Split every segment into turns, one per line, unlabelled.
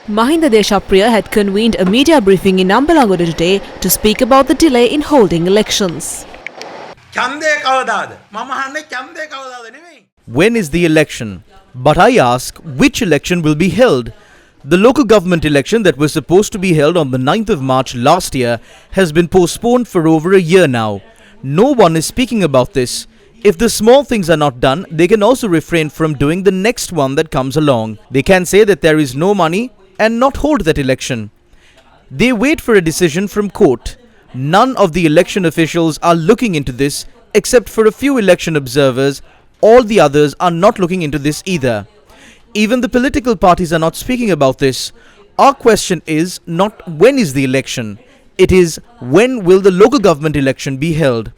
Mahinda Deshapriya had convened a media briefing in Ambalangoda today to speak about the delay in holding elections.
When is the election? But I ask, which election will be held? The local government election that was supposed to be held on the 9th of March last year has been postponed for over a year now. No one is speaking about this. If the small things are not done, they can also refrain from doing the next one that comes along. They can say that there is no money and not hold that election. They wait for a decision from court. None of the election officials are looking into this except for a few election observers. All the others are not looking into this either. Even the political parties are not speaking about this. Our question is not when is the election. It is when will the local government election be held.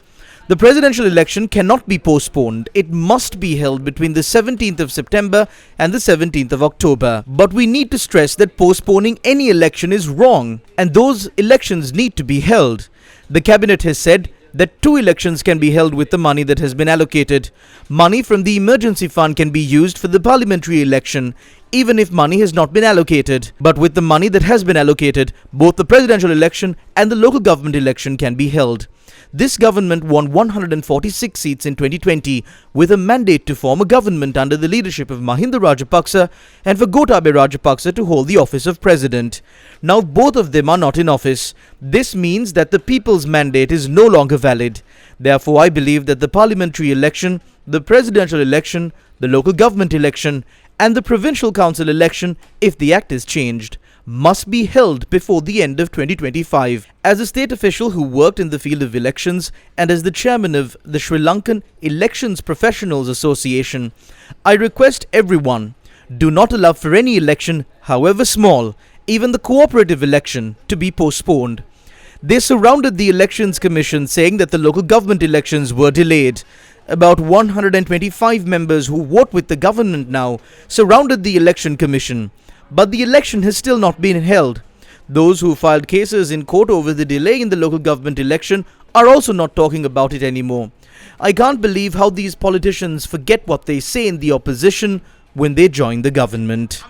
The presidential election cannot be postponed. It must be held between the 17th of September and the 17th of October. But we need to stress that postponing any election is wrong, and those elections need to be held. The cabinet has said that 2 elections can be held with the money that has been allocated. Money from the emergency fund can be used for the parliamentary election, even if money has not been allocated. But with the money that has been allocated, both the presidential election and the local government election can be held. This government won 146 seats in 2020 with a mandate to form a government under the leadership of Mahinda Rajapaksa and for Gotabaya Rajapaksa to hold the office of president. Now both of them are not in office. This means that the people's mandate is no longer valid. Therefore, I believe that the parliamentary election, the presidential election, the local government election and the provincial council election, if the act is changed, must be held before the end of 2025. As a state official who worked in the field of elections and as the chairman of the Sri Lankan Elections Professionals Association, I request everyone, do not allow for any election, however small, even the cooperative election, to be postponed. They surrounded the Elections Commission saying that the local government elections were delayed. About 125 members who vote with the government now surrounded the Election Commission. But the election has still not been held. Those who filed cases in court over the delay in the local government election are also not talking about it anymore. I can't believe how these politicians forget what they say in the opposition when they join the government.